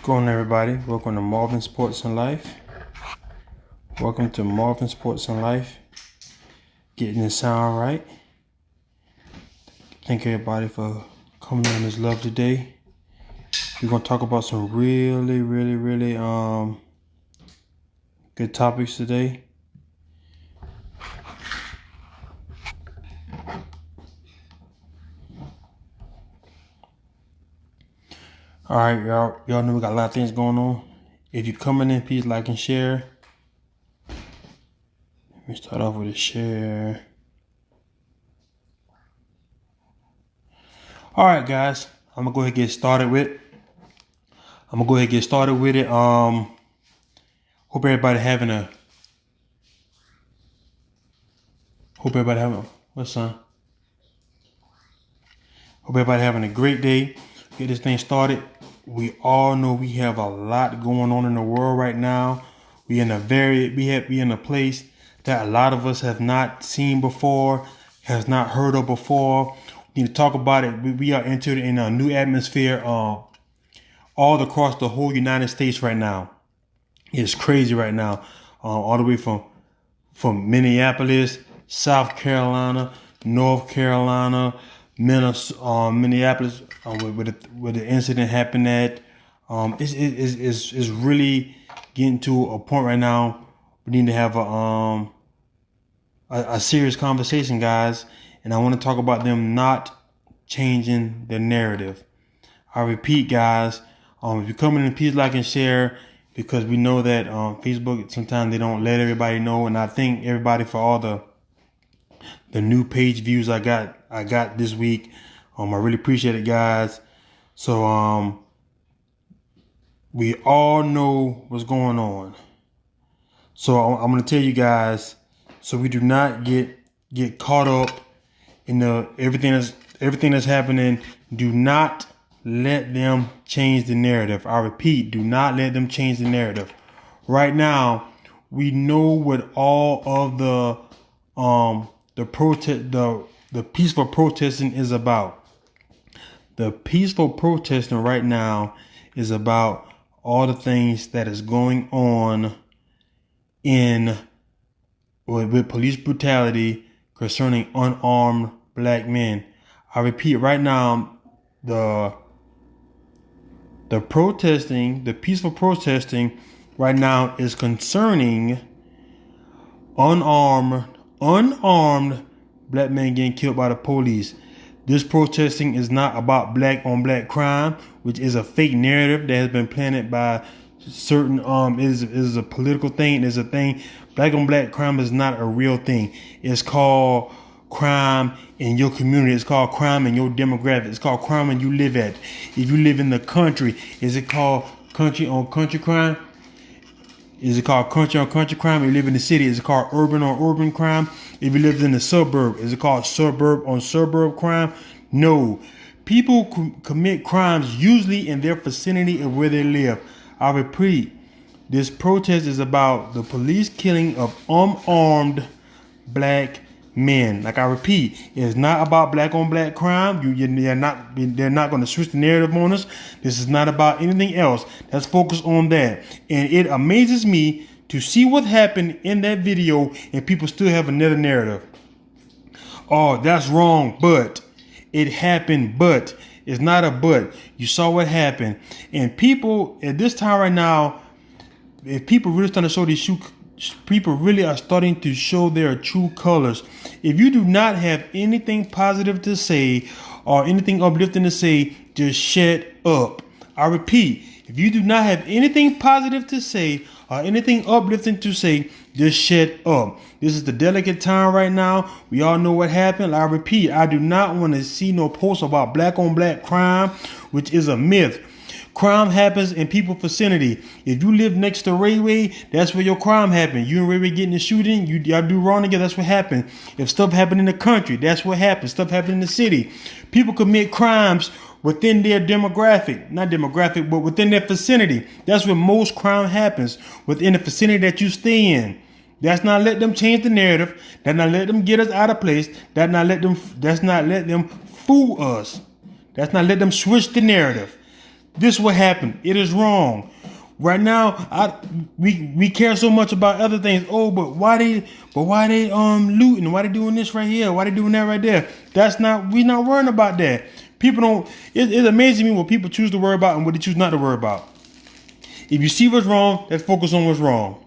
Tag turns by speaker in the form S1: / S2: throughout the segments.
S1: going on, everybody? Welcome to Marvin Sports and Life. Welcome to Marvin Sports and Life. Getting the sound right. Thank everybody for coming on this love today. We're gonna talk about some really good topics today. All right, y'all know we got a lot of things going on. If you're coming in, please like and share. Let me start off with a share. All right, guys, I'm gonna go ahead and get started with it. Hope everybody having a great day. Get this thing started. We all know we have a lot going on in the world right now. We in a place that a lot of us have not seen before, has not heard of before. We need to talk about it. We are entered in a new atmosphere all across the whole United States right now. It's crazy right now. All the way from Minneapolis, South Carolina, North Carolina, Minneapolis, where the incident happened at. It's really getting to a point right now. We need to have a serious conversation, guys. And I want to talk about them not changing the narrative. I repeat, guys, if you're coming in, please like and share, because we know that Facebook, sometimes they don't let everybody know. And I thank everybody for all the new page views I got this week. I really appreciate it, guys. So we all know what's going on. So I'm going to tell you guys, so we do not get caught up in everything that's happening. Do not let them change the narrative. I repeat, do not let them change the narrative. Right now, we know what all of the peaceful protesting is about. The peaceful protesting right now is about all the things that is going on with police brutality concerning unarmed black men. I repeat, right now, the peaceful protesting right now is concerning unarmed black men getting killed by the police. This protesting is not about black on black crime, which is a fake narrative that has been planted by certain is a political thing. It's a thing. Black on black crime is not a real thing. It's called crime in your community. It's called crime in your demographic. It's called crime when you live at. If you live in the country, is it called country on country crime? Is it called country on country crime? If you live in the city, is it called urban on urban crime? If you live in the suburb, is it called suburb on suburb crime? No. People commit crimes usually in their vicinity of where they live. I repeat, this protest is about the police killing of unarmed black men. Like I repeat, it's not about black on black crime. They're not going to switch the narrative on us. This is not about anything else. Let's focus on that. And it amazes me to see what happened in that video and people still have another narrative. Oh, that's wrong, but it happened, but it's not a but. You saw what happened. And people at this time right now, if people really starting to show these people really are starting to show their true colors. If you do not have anything positive to say or anything uplifting to say, just shut up. I repeat, if you do not have anything positive to say or anything uplifting to say, just shut up. This is the delicate time right now. We all know what happened. I repeat, I do not want to see no posts about black on black crime, which is a myth. Crime happens in people's vicinity. If you live next to Ray Ray, that's where your crime happened. You and Ray Ray getting the shooting, y'all do wrong together, that's what happened. If stuff happened in the country, that's what happened. Stuff happened in the city. People commit crimes within their demographic, not demographic, but within their vicinity. That's where most crime happens, within the vicinity that you stay in. That's not let them change the narrative. That's not let them get us out of place. That's not let them fool us. That's not let them switch the narrative. This is what happened. It is wrong. Right now, we care so much about other things. Oh, but why they looting? Why they doing this right here? Why they doing that right there? We're not worrying about that. People don't. It's amazing to me what people choose to worry about and what they choose not to worry about. If you see what's wrong, let's focus on what's wrong.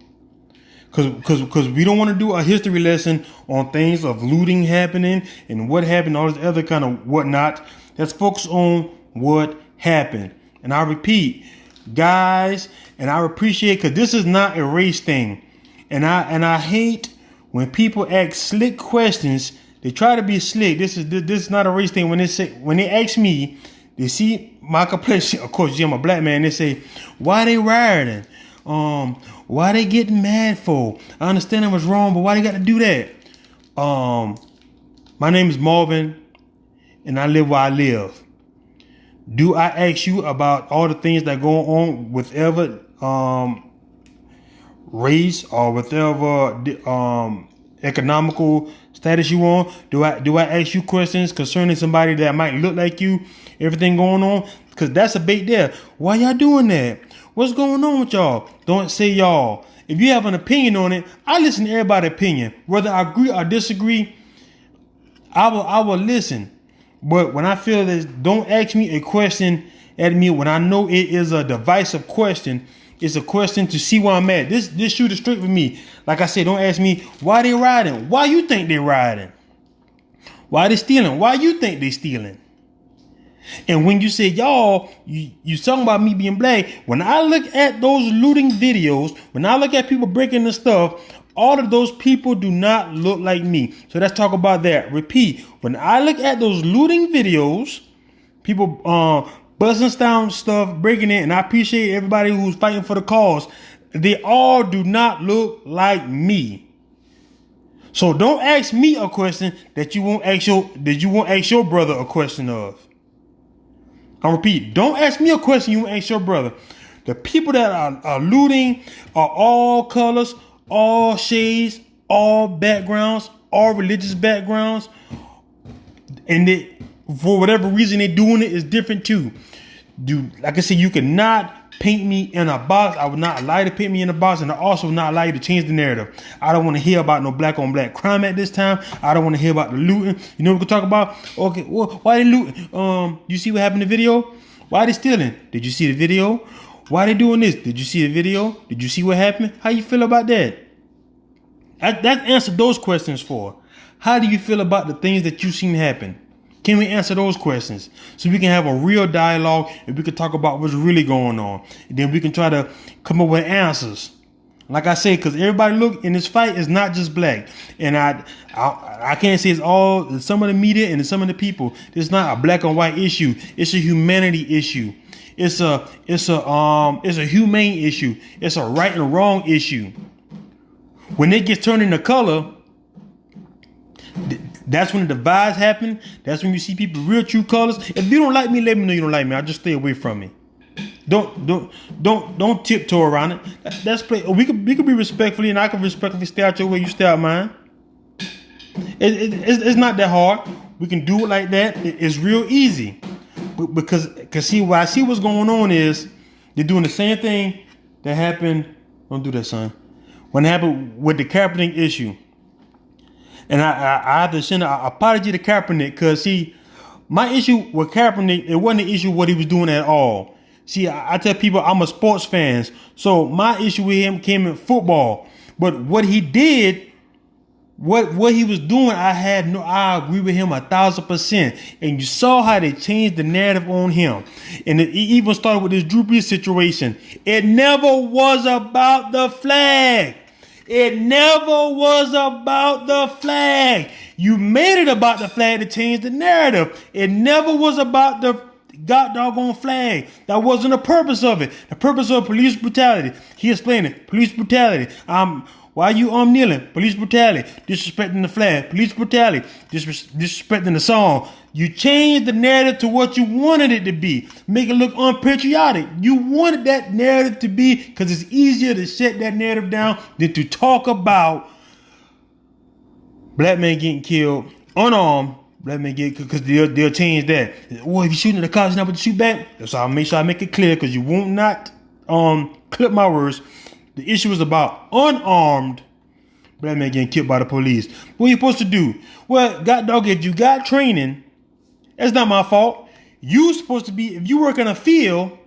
S1: Because we don't want to do a history lesson on things of looting happening and what happened, all this other kind of whatnot. Let's focus on what happened. And I repeat, guys, and I appreciate, because this is not a race thing. And I hate when people ask slick questions. They try to be slick. This is not a race thing. When they ask me, they see my complexion. Of course, I'm a black man. They say, why they rioting? Why they getting mad for? I understand it was wrong, but why they got to do that? My name is Marvin, and I live where I live. Do I ask you about all the things that go on with whatever race or whatever economical status you on? Do I ask you questions concerning somebody that might look like you? Everything going on? Because that's a bait there. Why y'all doing that? What's going on with y'all? Don't say y'all. If you have an opinion on it, I listen to everybody's opinion. Whether I agree or disagree, I will listen. But when I feel that, don't ask me a question at me when I know it is a divisive question. It's a question to see where I'm at. This shoot is straight with me. Like I said, don't ask me why they riding. Why you think they riding? Why they stealing? Why you think they stealing? And when you say y'all, you talking about me being black. When I look at those looting videos, when I look at people breaking the stuff, all of those people do not look like me. So let's talk about that. Repeat. When I look at those looting videos, people busting down stuff, breaking it, and I appreciate everybody who's fighting for the cause. They all do not look like me. So don't ask me a question that you won't ask your brother a question of. I repeat, don't ask me a question you won't ask your brother. The people that are looting are all colors, all shades, all backgrounds, all religious backgrounds. And for whatever reason they're doing it is different too. Like I said, you cannot paint me in a box. I would not allow you to paint me in a box, and I also would not allow you to change the narrative. I don't want to hear about no black on black crime at this time. I don't want to hear about the looting. You know what we can talk about? Okay, well, why they looting? You see what happened in the video? Why they stealing? Did you see the video? Why they doing this? Did you see the video? Did you see what happened? How you feel about that? That answer those questions for. How do you feel about the things that you've seen happen? Can we answer those questions so we can have a real dialogue and we can talk about what's really going on? And then we can try to come up with answers. Like I say, because everybody look in this fight is not just black. And I can't say it's all some of the media and some of the people. It's not a black and white issue. It's a humanity issue. It's a humane issue. It's a right and wrong issue. When it gets turned into color, that's when the divides happen. That's when you see people real true colors. If you don't like me, let me know you don't like me. I'll just stay away from me. Don't tiptoe around it. That's play. We could be respectfully, and I can respectfully stay out your way. You stay out mine. It's not that hard. We can do it like that. It's real easy. Because see, what I see what's going on is they're doing the same thing that happened. Don't do that, son. When it happened with the Kaepernick issue. And I have to send an apology to Kaepernick because, see, my issue with Kaepernick, it wasn't an issue what he was doing at all. See, I tell people I'm a sports fan. So my issue with him came in football. But what he did, what he was doing, I agree with him 1,000%. And you saw how they changed the narrative on him. And it even started with this Drew Brees situation. It never was about the flag. It never was about the flag. You made it about the flag to change the narrative. It never was about the god doggone flag. That wasn't the purpose of it. The purpose of police brutality. He explained it. Police brutality. Why are you kneeling? Police brutality. Disrespecting the flag. Police brutality. Disrespecting the song. You changed the narrative to what you wanted it to be. Make it look unpatriotic. You wanted that narrative to be, because it's easier to shut that narrative down than to talk about black men getting killed unarmed Black men get, because they'll change that. Well, if you're shooting at the cops, you're not supposed to shoot back. So I'll make sure I make it clear, because you won't not clip my words. The issue is about unarmed black men getting killed by the police. What are you supposed to do? Well, God dog, if you got training, that's not my fault. You supposed to be, if you work in a field,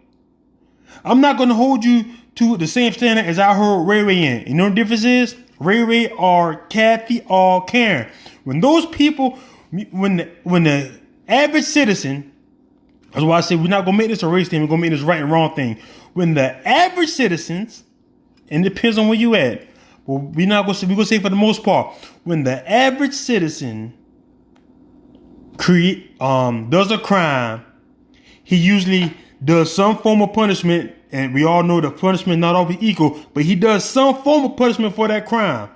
S1: I'm not going to hold you to the same standard as I heard Ray Ray in. You know what the difference is? Ray Ray or Kathy or Karen. When those people, when the average citizen, that's why I say we're not going to make this a race thing, we're going to make this right and wrong thing. When the average citizens, and it depends on where you at, well, we're going to say for the most part, when the average citizen does a crime, he usually does some form of punishment, and we all know the punishment not always equal, but he does some form of punishment for that crime.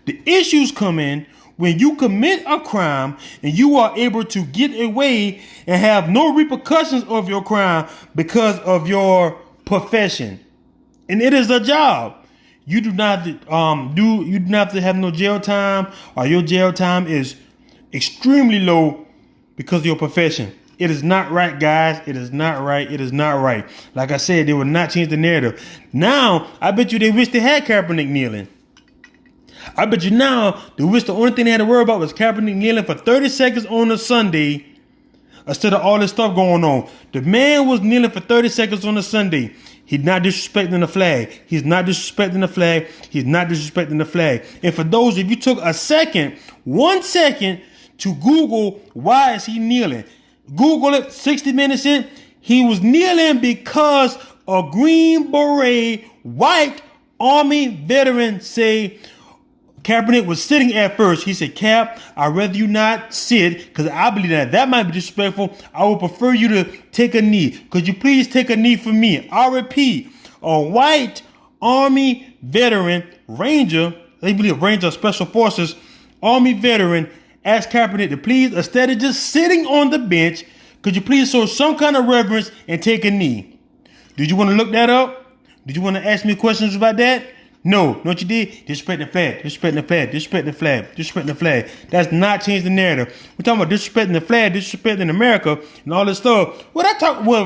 S1: The issues come in when you commit a crime and you are able to get away and have no repercussions of your crime because of your profession, and it is a job. You do not have to have no jail time, or your jail time is extremely low because of your profession. It is not right, guys. It is not right. It is not right. Like I said, they will not change the narrative. Now, I bet you they wish they had Kaepernick kneeling. I bet you now they wish the only thing they had to worry about was Kaepernick kneeling for 30 seconds on a Sunday instead of all this stuff going on. The man was kneeling for 30 seconds on a Sunday. He's not disrespecting the flag. He's not disrespecting the flag. He's not disrespecting the flag. And for those, if you took 1 second to Google why is he kneeling, Google it, 60 minutes in, he was kneeling because a Green Beret white Army veteran say Kaepernick was sitting at first. He said, Cap, I'd rather you not sit because I believe that might be disrespectful. I would prefer you to take a knee. Could you please take a knee for me? I repeat, a white Army veteran, Ranger, they believe Ranger Special Forces, Army veteran, asked Kaepernick to please, instead of just sitting on the bench, could you please show some kind of reverence and take a knee? Did you want to look that up? Did you want to ask me questions about that? No. Know what you did? Disrespect the flag, disrespect the flag, disrespect the flag, disrespect the flag. That's not changing the narrative. We're talking about disrespecting the flag, disrespecting America, and all this stuff. Well,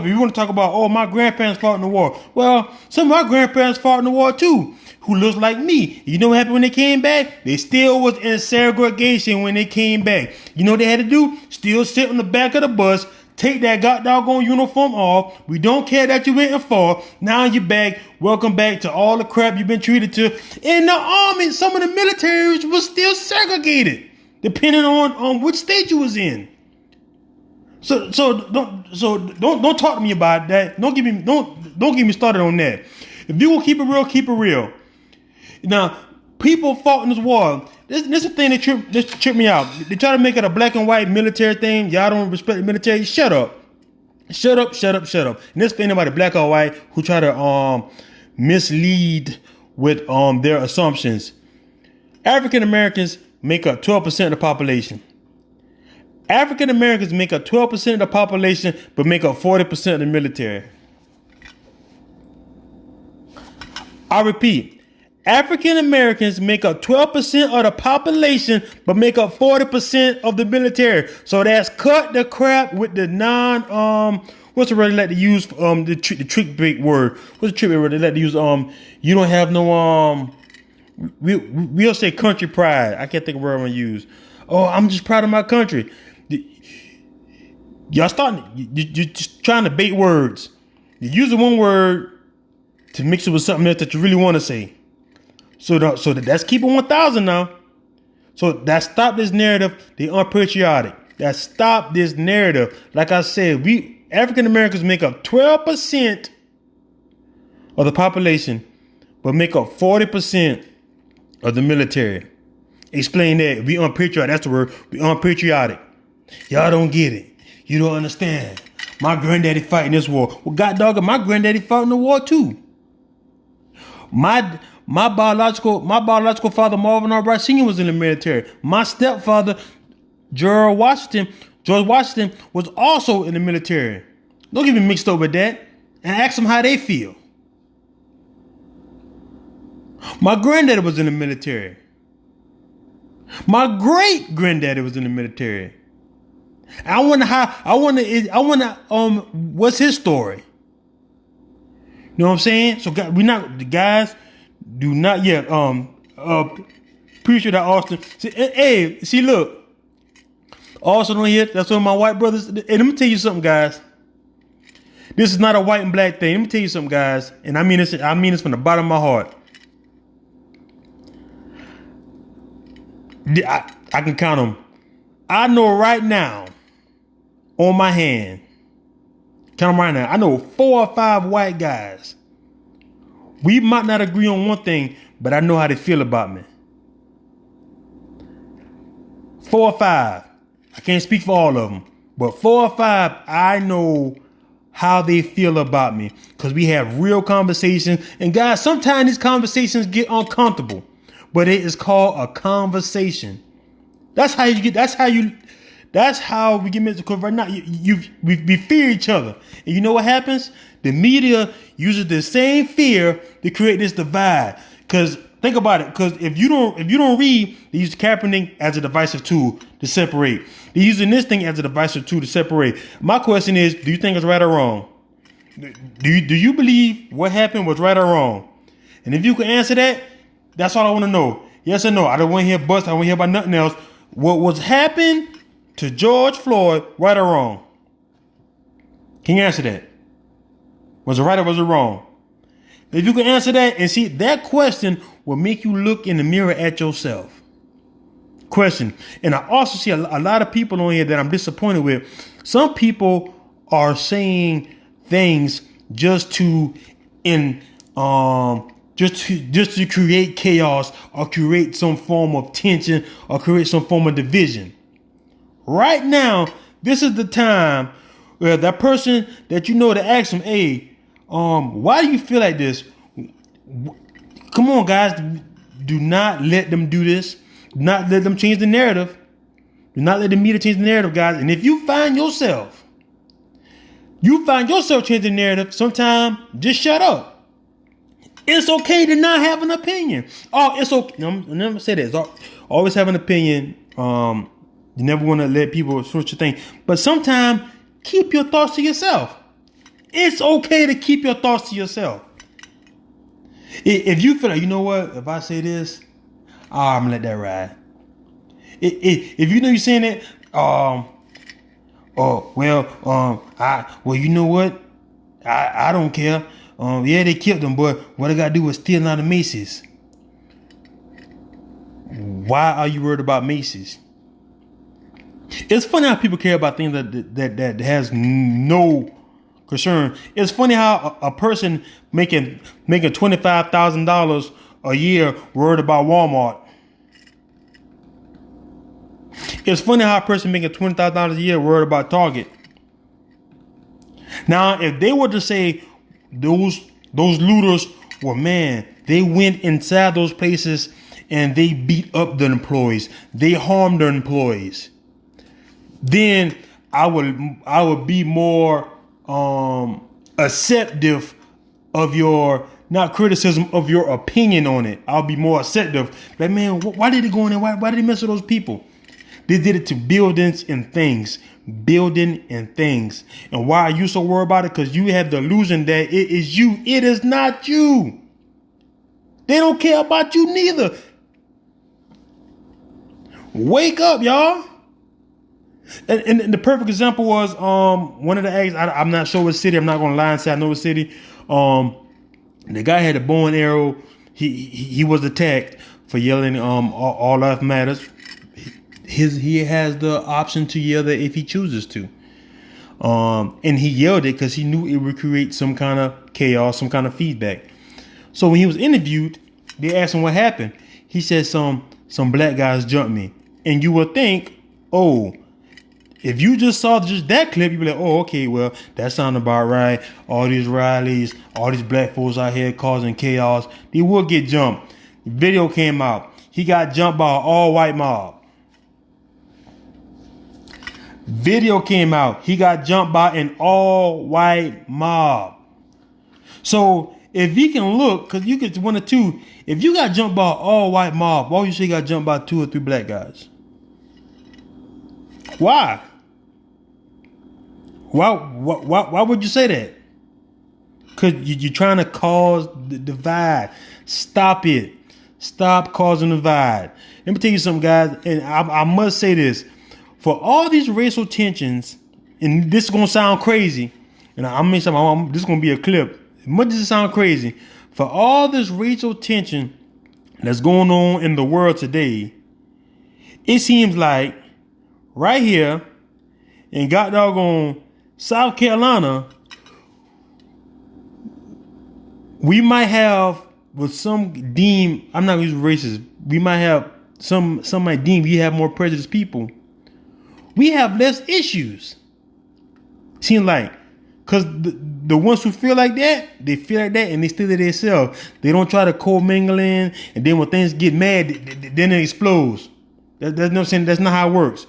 S1: if you want to talk about, oh, my grandparents fought in the war. Well, some of my grandparents fought in the war too, who looks like me. You know what happened when they came back? They still was in segregation when they came back. You know what they had to do? Still sit on the back of the bus, take that doggone uniform off. We don't care that you went and fought. Now you're back. Welcome back to all the crap you've been treated to. In the army, some of the militaries was still segregated, depending on which state you was in. So don't talk to me about that. Don't get me started on that. If you will keep it real, keep it real. Now, people fought in this war. This is the thing that tripped me out. They try to make it a black and white military thing. Y'all don't respect the military. Shut up. Shut up. And this thing about the black or white who try to mislead with their assumptions. African Americans make up 12% of the population. African Americans make up 12% of the population, but make up 40% of the military. I repeat, African Americans make up 12% of the population, but make up 40% of the military. So that's cut the crap with the what's the word they like to use? The trick break word. What's the trick break word they like to use? You don't have no we'll say country pride. I can't think of what I'm gonna use. Oh, I'm just proud of my country. Y'all starting. You're just trying to bait words. You're using one word to mix it with something else that you really want to say. So that's keeping 1,000 now. So that stop this narrative. They unpatriotic. That stop this narrative. Like I said, we African Americans make up 12% of the population, but make up 40% of the military. Explain that. We unpatriotic. That's the word. We unpatriotic. Y'all don't get it. You don't understand. My granddaddy fought in this war. Well, God dog, my granddaddy fought in the war too. My biological father, Marvin R. Bright Sr., was in the military. My stepfather, George Washington, was also in the military. Don't get me mixed up with that. And ask them how they feel. My granddaddy was in the military. My great granddaddy was in the military. I wonder what's his story? You know what I'm saying? So the guys do not yet appreciate that Austin. See, look, Austin on here. That's one of my white brothers. And let me tell you something, guys. This is not a white and black thing. Let me tell you something, guys. And I mean this from the bottom of my heart. I can count them. I know right now, on my hand, count them right now. I know 4 or 5 white guys. We might not agree on one thing, but I know how they feel about me. 4 or 5. I can't speak for all of them, but 4 or 5, I know how they feel about me because we have real conversations. And guys, sometimes these conversations get uncomfortable, but it is called a conversation. That's how we get mixed. Because right now we fear each other, and you know what happens? The media uses the same fear to create this divide. Because think about it. Because if you don't read, they use Kaepernick as a divisive tool to separate. They're using this thing as a divisive tool to separate. My question is, do you think it's right or wrong? Do you believe what happened was right or wrong? And if you can answer that, that's all I want to know. Yes or no? I don't want to hear buts. I don't want to hear about nothing else. What was happened to George Floyd, right or wrong? Can you answer that? Was it right or was it wrong? If you can answer that, and see, that question will make you look in the mirror at yourself. Question. And I also see a lot of people on here that I'm disappointed with. Some people are saying things just to create chaos or create some form of tension or create some form of division. Right now, this is the time where that person that you know to ask them, hey, why do you feel like this? Come on, guys. Do not let them do this. Do not let them change the narrative. Do not let the media change the narrative, guys. And if you find yourself changing the narrative, sometime just shut up. It's okay to not have an opinion. Oh, it's okay. I never say that. Always have an opinion. You never want to let people switch your thing. But sometimes keep your thoughts to yourself. It's okay to keep your thoughts to yourself. If you feel like, you know what, if I say this, I'm gonna let that ride. If you know you're saying it, you know what, I don't care. Yeah, they killed them, but what I gotta do is steal out of Macy's. Why are you worried about Macy's? It's funny how people care about things that has no concern. It's funny how a person making $25,000 a year worried about Walmart. It's funny how a person making $20,000 a year worried about Target. Now, if they were to say those looters were, man, they went inside those places and they beat up the employees, they harmed the employees, then I would be more acceptive of your, not criticism, of your opinion on it. I'll be more acceptive. Like, man, why did they go in there? Why did they mess with those people? They did it to buildings and things. Building and things. And why are you so worried about it? Because you have the illusion that it is you. It is not you. They don't care about you neither. Wake up, y'all. And the perfect example was one of the eggs. I'm not sure what city. I'm not going to lie and say I know what city. The guy had a bow and arrow. He was attacked for yelling all life matters. He has the option to yell that if he chooses to. And he yelled it because he knew it would create some kind of chaos, some kind of feedback. So when he was interviewed, they asked him what happened. He said some black guys jumped me. And you would think, oh, if you just saw just that clip, you'd be like, oh, okay, well, that sounds about right. All these rallies, all these black folks out here causing chaos, they will get jumped. The video came out. He got jumped by an all-white mob. Video came out. He got jumped by an all-white mob. So if you can look, because you get one or two, if you got jumped by an all-white mob, why would you say you got jumped by 2 or 3 black guys? Why? Why would you say that? Because you're trying to cause the divide. Stop it. Stop causing the divide. Let me tell you something, guys, and I must say this. For all these racial tensions, and this is going to sound crazy, and this is going to be a clip. Much as it sound crazy, for all this racial tension that's going on in the world today, it seems like right here in God doggone South Carolina, we might have with some deem, I'm not using racist, we might have some might deem we have more prejudiced people. We have less issues. Seems like, because the ones who feel like that, they feel like that and they still to themselves. They don't try to co-mingle in, and then when things get mad, then it explodes. That's no saying. That's not how it works.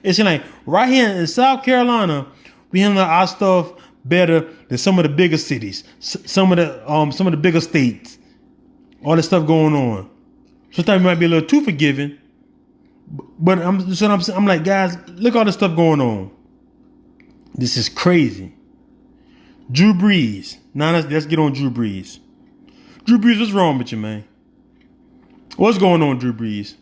S1: It's like right here in South Carolina, we handle our stuff better than some of the bigger cities, some of the bigger states. All this stuff going on. Sometimes we might be a little too forgiving, but I'm like, guys, look at all this stuff going on. This is crazy. Drew Brees. Now let's get on Drew Brees. Drew Brees, what's wrong with you, man? What's going on, Drew Brees?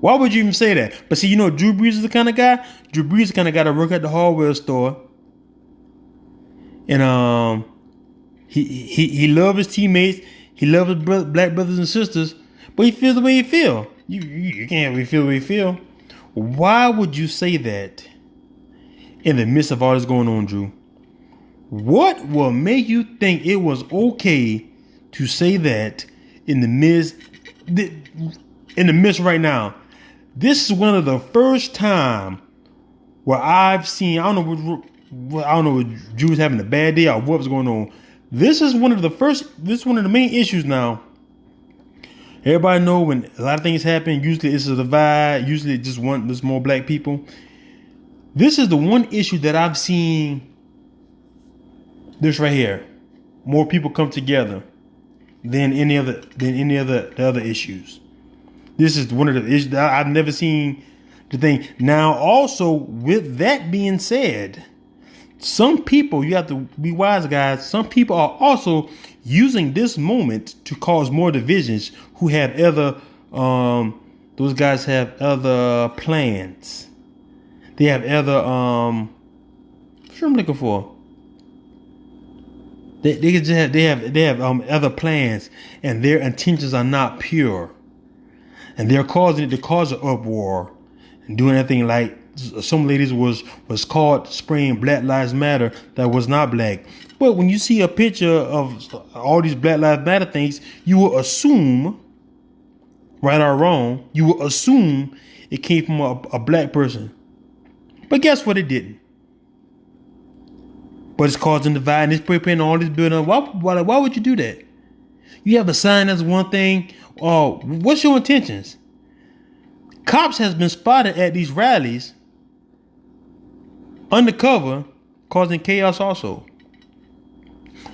S1: Why would you even say that? But see, Drew Brees is the kind of guy. Drew Brees is the kind of guy that work at the hardware store, and he loves his teammates. He loves his black brothers and sisters, but he feels the way he feel. You can't really feel the way you feel. Why would you say that in the midst of all this going on, Drew? What will make you think it was okay to say that in the midst right now? This is one of the first time where I've seen, I don't know if Drew was having a bad day or what was going on. This is one of the main issues now. Everybody know when a lot of things happen, usually it's a divide, usually there's more black people. This is the one issue that I've seen this right here. More people come together than any other the other issues. This is one of the issues that I've never seen the thing. Now, also, with that being said, some people, you have to be wise, guys. Some people are also using this moment to cause more divisions who have other, those guys have other plans. They have other, what's I'm looking for? They have other plans, and their intentions are not pure, and they're causing it to cause an uproar and doing anything like some ladies was caught spraying Black Lives Matter that was not black. But when you see a picture of all these Black Lives Matter things, you will assume, right or wrong, you will assume it came from a black person. But guess what? It didn't. But it's causing divide, and it's spray painting all these buildings. Why would you do that? You have a sign that's one thing. Oh, what's your intentions? Cops has been spotted at these rallies undercover, causing chaos also.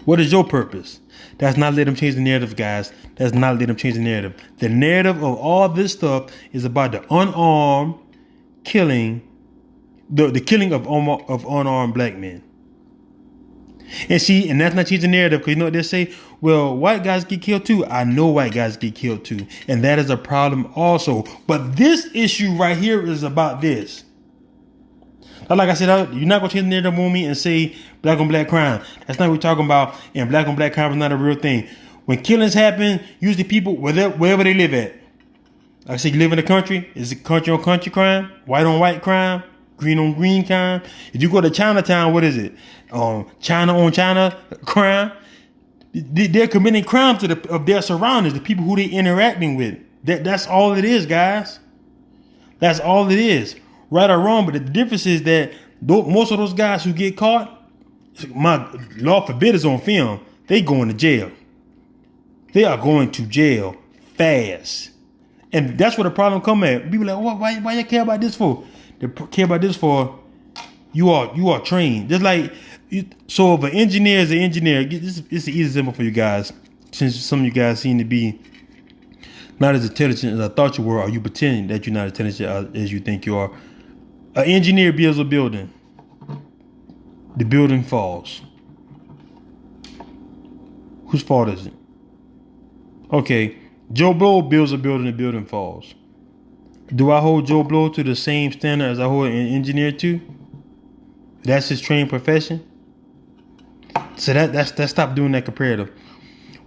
S1: What is your purpose? That's not let them change the narrative, guys. That's not let them change the narrative. The narrative of all this stuff is about the unarmed killing, the killing of unarmed black men. And that's not changing the narrative, because you know what they say? Well, white guys get killed too. I know white guys get killed too. And that is a problem also. But this issue right here is about this. Like I said, you're not going to change the narrative on me and say black on black crime. That's not what we're talking about. And black on black crime is not a real thing. When killings happen, usually people, wherever they live at. Like I said, you live in the country. Is it country on country crime? White on white crime? Green on green crime? If you go to Chinatown, what is it? China on China crime? They're committing crime of their surroundings, the people who they're interacting with. That's all it is, guys. That's all it is. Right or wrong, but the difference is that most of those guys who get caught, my Lord forbid it's on film, they going to jail. They are going to jail fast. And that's where the problem come at. People are like, why you care about this for? They care about this for you are trained. Just like, so if an engineer is an engineer, it's an easy example for you guys. Since some of you guys seem to be not as intelligent as I thought you were, or you pretending that you're not as intelligent as you think you are. An engineer builds a building. the building falls. Whose fault is it? Okay, Joe Blow builds a building, the building falls. Do I hold Joe Blow to the same standard as I hold an engineer to? That's his trained profession. So that's stop doing that comparative.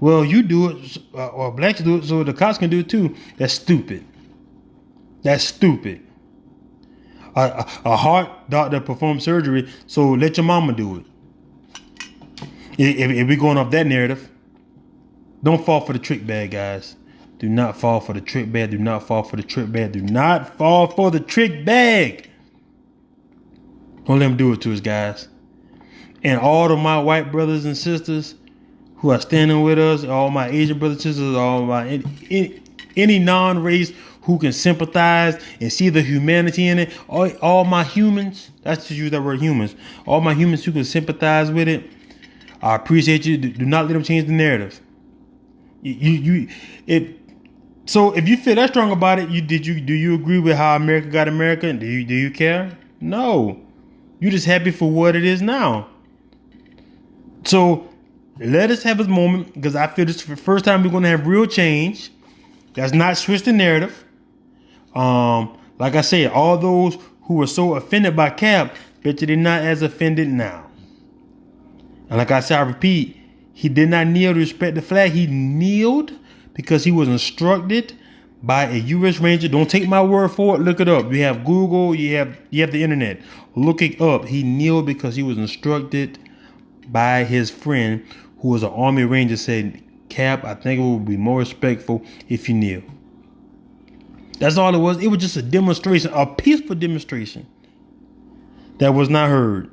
S1: Well, you do it, or blacks do it, so the cops can do it too. That's stupid. That's stupid. A heart doctor performs surgery, so let your mama do it. If we're going off that narrative, don't fall for the trick bag, guys. Do not fall for the trick bag. Do not fall for the trick bag. Do not fall for the trick bag. Don't let them do it to us, guys. And all of my white brothers and sisters who are standing with us, all my Asian brothers and sisters, all my any non-race who can sympathize and see the humanity in it, all my humans, that's to use that word humans, all my humans who can sympathize with it, I appreciate you. Do not let them change the narrative. So if you feel that strong about it, do you agree with how America got America? Do you care? No. You're just happy for what it is now. So let us have a moment, because I feel this is the first time we're going to have real change. That's not switch the narrative. Like I said, all those who were so offended by Cap, bet you they're not as offended now. And like I said, I repeat, he did not kneel to respect the flag. He kneeled because he was instructed by a U.S. Ranger. Don't take my word for it. Look it up. You have Google. You have the internet. Look it up. He kneeled because he was instructed by his friend, who was an Army Ranger, said, Cap, I think it would be more respectful if you kneel. That's all it was. It was just a demonstration, a peaceful demonstration that was not heard.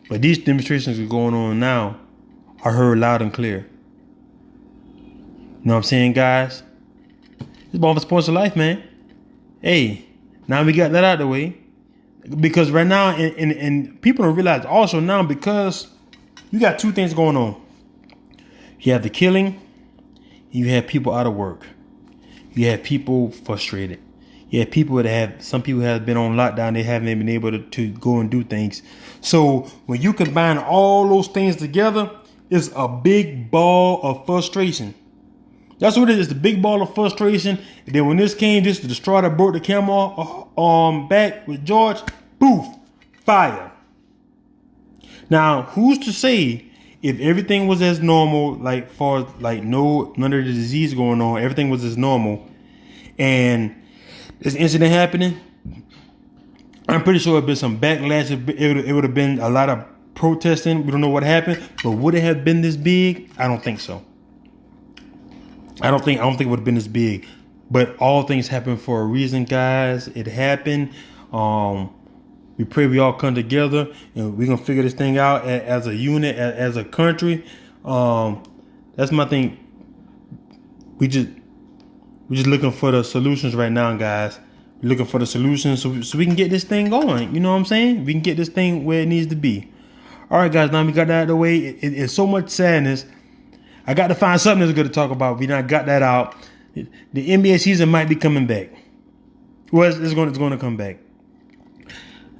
S1: But these demonstrations are going on now are heard loud and clear. You know what I'm saying, guys? It's about the sports of life, man. Hey, now we got that out of the way. Because right now, and people don't realize also now, because you got two things going on. You have the killing, you have people out of work. You have people frustrated. You have people some people have been on lockdown. They haven't been able to go and do things. So when you combine all those things together, it's a big ball of frustration. That's what it is, the big ball of frustration. And then when this came, this the straw that broke the camel back with George, poof, fire. Now, who's to say if everything was as normal, like far like none of the disease going on, everything was as normal, and this incident happening, I'm pretty sure it'd been some backlash. It would have been a lot of protesting. We don't know what happened, but would it have been this big? I don't think so. I don't think it would have been this big. But all things happen for a reason, guys. It happened. We pray we all come together and we're gonna figure this thing out as a unit, as a country. That's my thing. We just looking for the solutions right now, guys. We're looking for the solutions so we can get this thing going. You know what I'm saying? We can get this thing where it needs to be. All right, guys. Now we got that out of the way. It's so much sadness. I got to find something that's good to talk about. We not got that out. The NBA season might be coming back. Well, it's going to come back.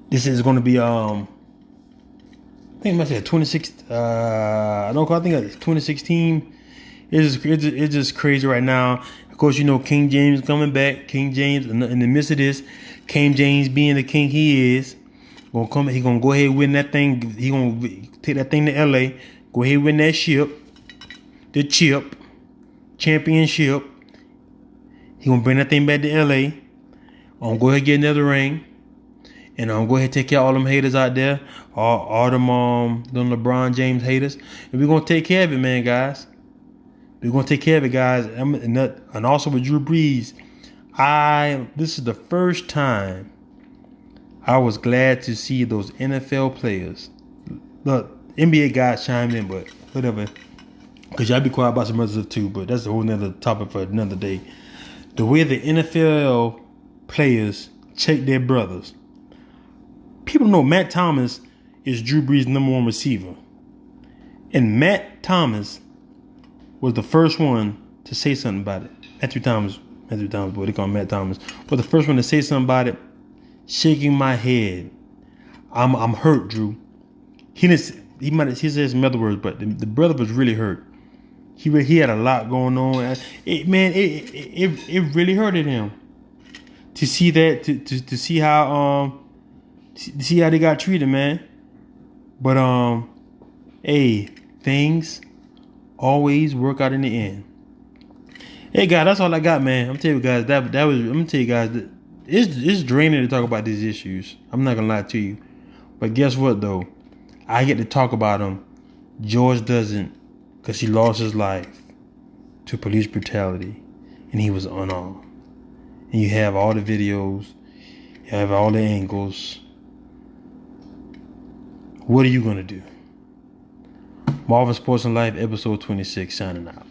S1: This is going to be I think I said 26. I think it's 2016. It's just crazy right now. Of course, you know King James coming back. King James in the midst of this, King James being the king he is, gonna come. He gonna go ahead and win that thing. He gonna take that thing to LA. Go ahead and win that the championship. He gonna bring that thing back to LA. I'm gonna go ahead and get another ring. And I'm go ahead and take care of all them haters out there. All them LeBron James haters. And we're gonna take care of it, man, guys. We're gonna take care of it, guys. And also with Drew Brees, this is the first time I was glad to see those NFL players. Look, NBA guys chime in, but whatever. Because y'all be quiet about some other stuff too, but that's a whole nother topic for another day. The way the NFL players check their brothers. People know Matt Thomas is Drew Brees' #1 receiver. And Matt Thomas was the first one to say something about it. Matthew Thomas, boy, they call him Matt Thomas, was the first one to say something about it. Shaking my head. I'm hurt, Drew. He didn't. He said some other words, but the brother was really hurt. He had a lot going on. It really hurted him to see that to see how see how they got treated, man. But hey, things always work out in the end. Hey guys, that's all I got, man. I'm telling you guys that was. I'm gonna tell you guys that it's draining to talk about these issues. I'm not gonna lie to you, but guess what though? I get to talk about them. George doesn't, because he lost his life to police brutality, and he was unarmed. And you have all the videos, you have all the angles. What are you gonna do? Marvel Sports and Life, episode 26, signing out.